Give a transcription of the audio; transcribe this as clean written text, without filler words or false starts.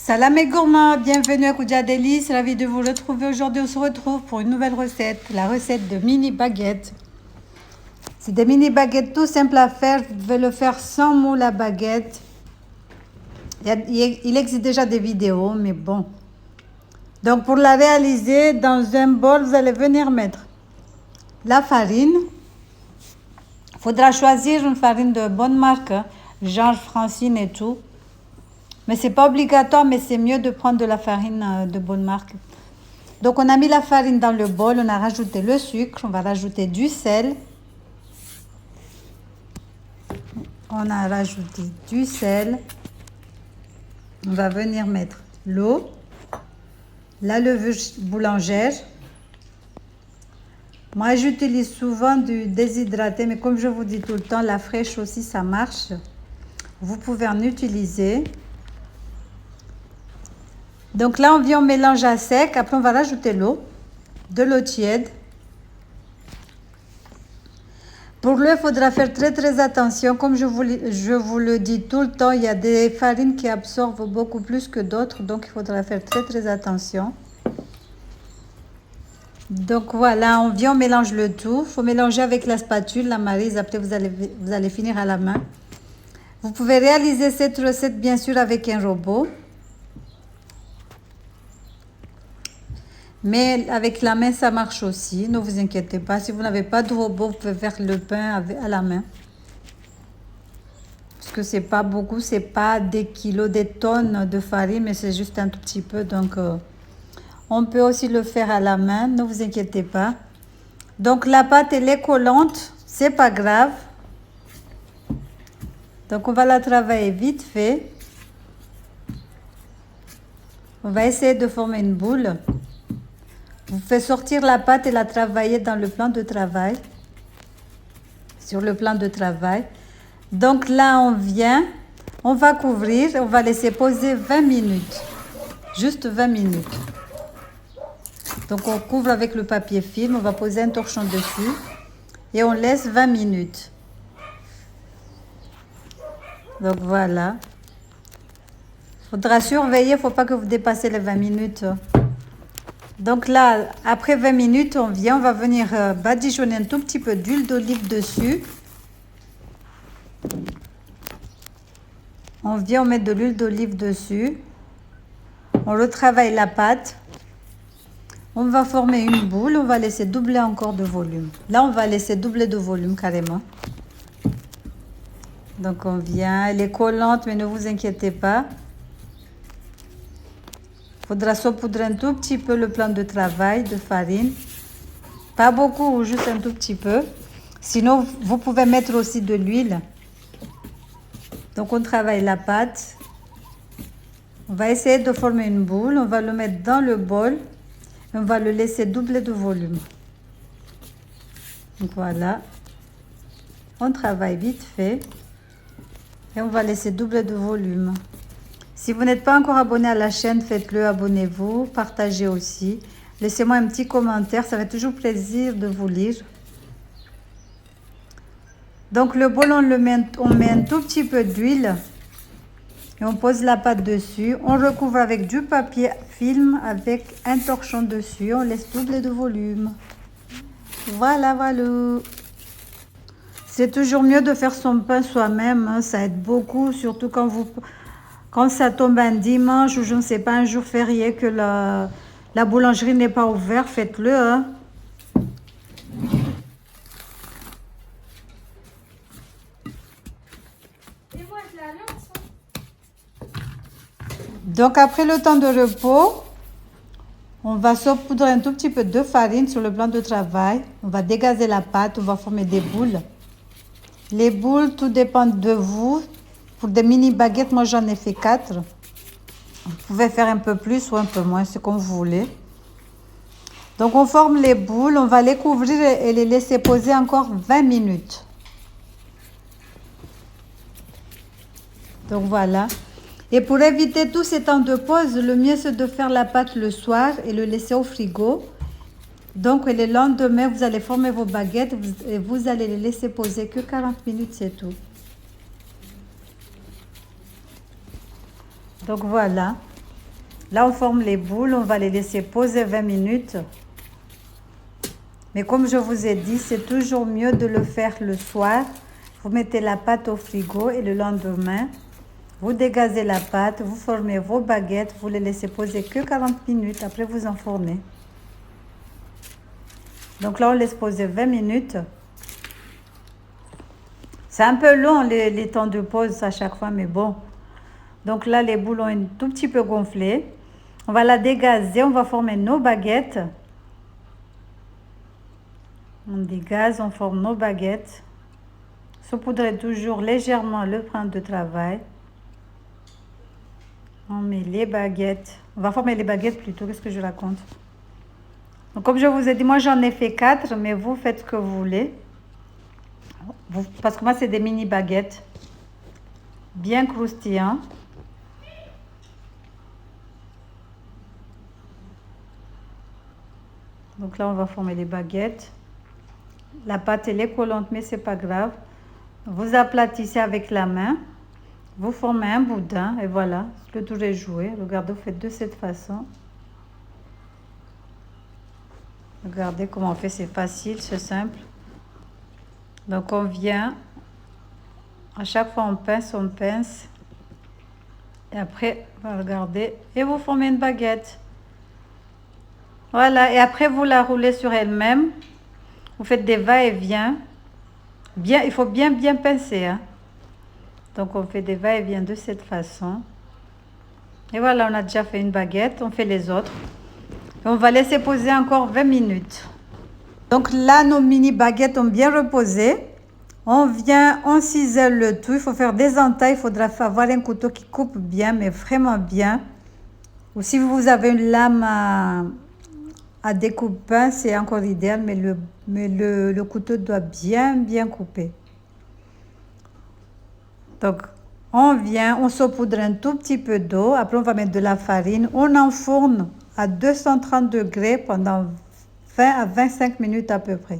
Salam et gourmands, bienvenue à Koudia Délices, ravi de vous retrouver aujourd'hui. On se retrouve pour une nouvelle recette, la recette de mini baguettes. C'est des mini baguettes tout simples à faire, vous devez le faire sans moule à baguette. Il existe déjà des vidéos, mais bon. Donc pour la réaliser, dans un bol, vous allez venir mettre la farine. Il faudra choisir une farine de bonne marque, genre Francine et tout. Mais c'est pas obligatoire, mais c'est mieux de prendre de la farine de bonne marque. Donc on a mis la farine dans le bol, on a rajouté le sucre, on va rajouter du sel. On a rajouté du sel. On va venir mettre l'eau, la levure boulangère. Moi j'utilise souvent du déshydraté, mais comme je vous dis tout le temps, la fraîche aussi ça marche. Vous pouvez en utiliser. Donc là, on mélange à sec. Après, on va rajouter l'eau, de l'eau tiède. Pour l'eau, il faudra faire très attention. Comme je vous le dis tout le temps, il y a des farines qui absorbent beaucoup plus que d'autres. Donc, il faudra faire très attention. Donc voilà, on mélange le tout. Il faut mélanger avec la spatule, la maryse. Après, vous allez finir à la main. Vous pouvez réaliser cette recette, bien sûr, avec un robot. Mais avec la main, ça marche aussi. Ne vous inquiétez pas. Si vous n'avez pas de robot, vous pouvez faire le pain à la main. Parce que c'est pas beaucoup, c'est pas des kilos, des tonnes de farine, mais c'est juste un tout petit peu. Donc, on peut aussi le faire à la main. Ne vous inquiétez pas. Donc, la pâte, elle est collante. C'est pas grave. Donc, on va la travailler vite fait. On va essayer de former une boule. Vous faites sortir la pâte et la travailler dans le plan de travail. Sur le plan de travail. Donc là, on va couvrir, on va laisser poser 20 minutes. Juste 20 minutes. Donc on couvre avec le papier film, on va poser un torchon dessus et on laisse 20 minutes. Donc voilà. Il faudra surveiller, il ne faut pas que vous dépassez les 20 minutes. Donc là, après 20 minutes, on va venir badigeonner un tout petit peu d'huile d'olive dessus. On met de l'huile d'olive dessus. On retravaille la pâte. On va former une boule. On va laisser doubler encore de volume. Là, on va laisser doubler de volume carrément. Donc elle est collante, mais ne vous inquiétez pas. Il faudra saupoudrer un tout petit peu le plan de travail de farine. Pas beaucoup, juste un tout petit peu. Sinon, vous pouvez mettre aussi de l'huile. Donc, on travaille la pâte. On va essayer de former une boule. On va le mettre dans le bol. On va le laisser doubler de volume. Donc, voilà. On travaille vite fait. Et on va laisser doubler de volume. Si vous n'êtes pas encore abonné à la chaîne, faites-le, abonnez-vous, partagez aussi. Laissez-moi un petit commentaire, ça fait toujours plaisir de vous lire. Donc le bol, on met un tout petit peu d'huile et on pose la pâte dessus. On recouvre avec du papier film avec un torchon dessus. On laisse doubler de volume. Voilà. C'est toujours mieux de faire son pain soi-même, hein, ça aide beaucoup, surtout quand ça tombe un dimanche ou je ne sais pas, un jour férié que la boulangerie n'est pas ouverte, faites-le. Hein. Donc après le temps de repos, on va saupoudrer un tout petit peu de farine sur le plan de travail. On va dégazer la pâte, on va former des boules. Les boules, tout dépend de vous. Pour des mini baguettes, moi j'en ai fait 4. Vous pouvez faire un peu plus ou un peu moins, c'est comme vous voulez. Donc on forme les boules, on va les couvrir et les laisser poser encore 20 minutes. Donc voilà. Et pour éviter tous ces temps de pause, le mieux c'est de faire la pâte le soir et le laisser au frigo. Donc le lendemain, vous allez former vos baguettes et vous allez les laisser poser que 40 minutes, c'est tout. Donc voilà. Là, on forme les boules, on va les laisser poser 20 minutes. Mais comme je vous ai dit, c'est toujours mieux de le faire le soir. Vous mettez la pâte au frigo et le lendemain, vous dégazez la pâte, vous formez vos baguettes, vous les laissez poser que 40 minutes, après vous enfournez. Donc là, on laisse poser 20 minutes. C'est un peu long les temps de pause à chaque fois, mais bon. Donc là, les boules ont un tout petit peu gonflé. On va la dégazer, on va former nos baguettes. On dégaze, on forme nos baguettes. Saupoudrez toujours légèrement le pain de travail. On met les baguettes. On va former les baguettes plutôt, qu'est-ce que je raconte? Donc, comme je vous ai dit, moi j'en ai fait 4, mais vous faites ce que vous voulez. Parce que moi c'est des mini baguettes. Bien croustillants. Donc là on va former les baguettes. La pâte elle est collante, mais c'est pas grave. Vous aplatissez avec la main. Vous formez un boudin et voilà, le tour est joué. Regardez, vous faites de cette façon. Regardez comment on fait, c'est facile, c'est simple. Donc on vient, à chaque fois on pince. Et après, regardez, et vous formez une baguette. Voilà, et après vous la roulez sur elle-même. Vous faites des va-et-vient. Bien, il faut bien pincer, hein. Donc on fait des va-et-vient de cette façon. Et voilà, on a déjà fait une baguette, on fait les autres. Et on va laisser poser encore 20 minutes. Donc là, nos mini baguettes ont bien reposé. On vient, on cisèle le tout. Il faut faire des entailles, il faudra avoir un couteau qui coupe bien, mais vraiment bien. Ou si vous avez une lame à découper, c'est encore idéal, mais le couteau doit bien couper. Donc, on vient, on saupoudre un tout petit peu d'eau. Après, on va mettre de la farine. On enfourne à 230 degrés pendant 20 à 25 minutes à peu près.